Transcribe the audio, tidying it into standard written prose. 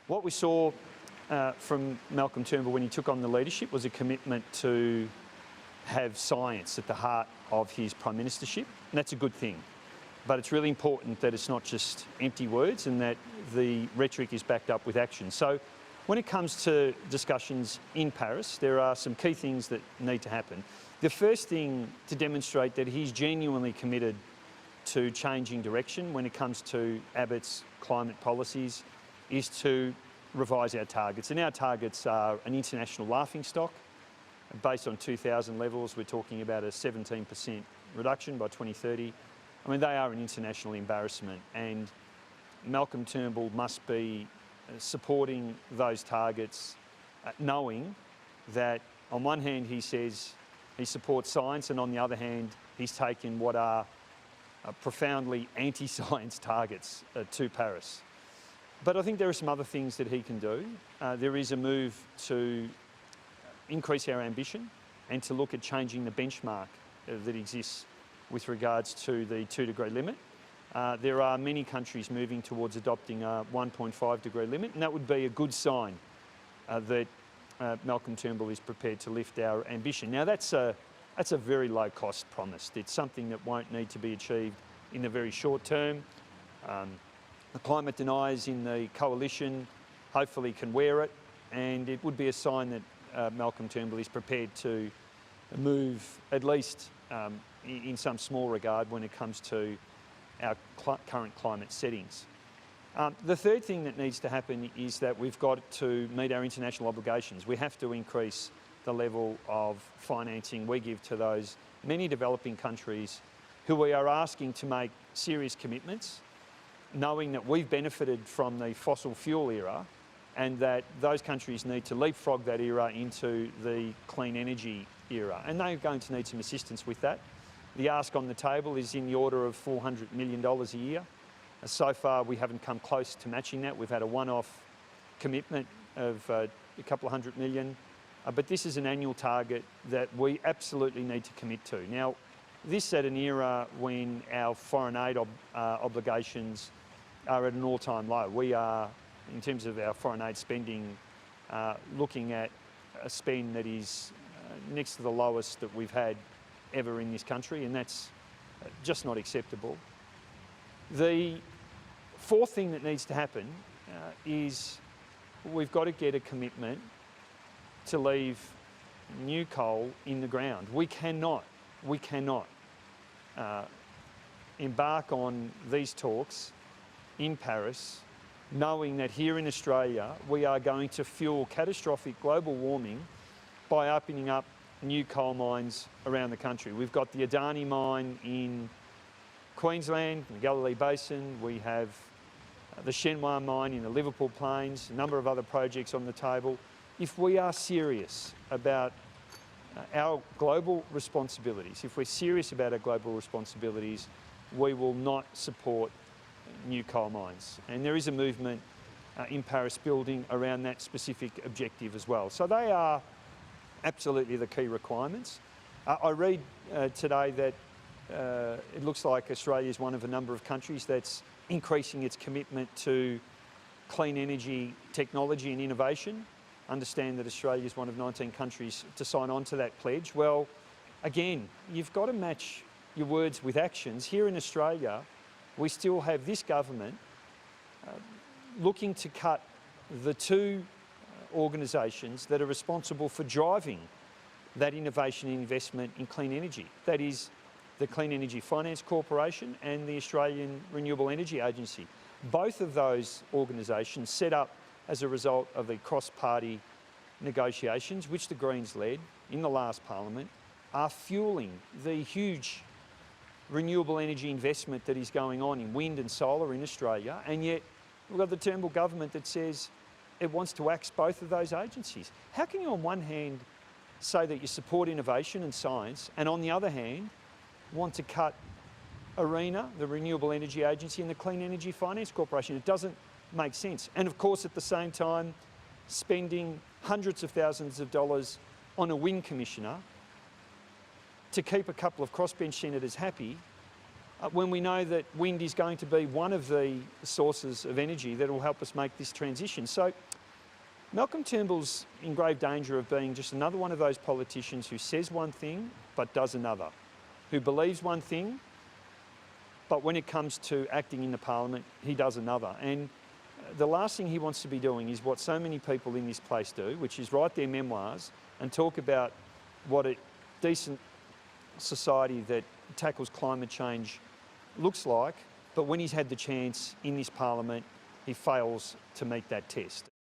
What we saw from Malcolm Turnbull when he took on the leadership was a commitment to have science at the heart of his prime ministership, and that's a good thing. But it's really important that it's not just empty words and that the rhetoric is backed up with action. So when it comes to discussions in Paris, there are some key things that need to happen. The first thing to demonstrate that he's genuinely committed to changing direction when it comes to Abbott's climate policies is to revise our targets. And our targets are an international laughingstock. Based on 2000 levels, we're talking about a 17% reduction by 2030. I mean, they are an international embarrassment, and Malcolm Turnbull must be supporting those targets, knowing that on one hand he says he supports science, and on the other hand he's taken what are profoundly anti-science targets to Paris. But I think there are some other things that he can do. There is a move to increase our ambition and to look at changing the benchmark that exists with regards to the 2-degree limit. There are many countries moving towards adopting a 1.5-degree limit, and that would be a good sign that Malcolm Turnbull is prepared to lift our ambition. Now that's a very low-cost promise. It's something that won't need to be achieved in the very short term. The climate deniers in the coalition hopefully can wear it, and it would be a sign that Malcolm Turnbull is prepared to move at least in some small regard when it comes to our current climate settings. The third thing that needs to happen is that we've got to meet our international obligations. We have to increase the level of financing we give to those many developing countries who we are asking to make serious commitments, knowing that we've benefited from the fossil fuel era and that those countries need to leapfrog that era into the clean energy era. And they're going to need some assistance with that. The ask on the table is in the order of $400 million a year. So far we haven't come close to matching that. We've had a one-off commitment of a couple of $100 million, but this is an annual target that we absolutely need to commit to. Now, this at an era when our foreign aid obligations are at an all-time low. We are, in terms of our foreign aid spending, looking at a spend that is next to the lowest that we've had ever in this country, and that's just not acceptable. The fourth thing that needs to happen is we've got to get a commitment to leave new coal in the ground. We cannot embark on these talks in Paris knowing that here in Australia we are going to fuel catastrophic global warming by opening up new coal mines around the country. We've got the Adani mine in Queensland, in the Galilee Basin. We have the Shenhua mine in the Liverpool Plains, a number of other projects on the table. If we are serious about our global responsibilities, if we're serious about our global responsibilities, we will not support new coal mines. And there is a movement in Paris building around that specific objective as well. So they are absolutely the key requirements. I read today that it looks like Australia is one of a number of countries that's increasing its commitment to clean energy technology and innovation. Understand that Australia is one of 19 countries to sign on to that pledge. Well, again, you've got to match your words with actions. Here in Australia, we still have this government looking to cut the two organisations that are responsible for driving that innovation and investment in clean energy. That is the Clean Energy Finance Corporation and the Australian Renewable Energy Agency. Both of those organisations set up as a result of the cross-party negotiations, which the Greens led in the last Parliament, are fueling the huge renewable energy investment that is going on in wind and solar in Australia, and yet we've got the Turnbull government that says it wants to axe both of those agencies. How can you on one hand say that you support innovation and science, and on the other hand want to cut ARENA, the Renewable Energy Agency, and the Clean Energy Finance Corporation? It doesn't make sense. And of course at the same time spending hundreds of thousands of dollars on a wind commissioner to keep a couple of crossbench senators happy when we know that wind is going to be one of the sources of energy that will help us make this transition. So Malcolm Turnbull's in grave danger of being just another one of those politicians who says one thing but does another, who believes one thing, but when it comes to acting in the parliament, he does another. And the last thing he wants to be doing is what so many people in this place do, which is write their memoirs and talk about what a decent society that tackles climate change looks like, but when he's had the chance in this parliament, he fails to meet that test.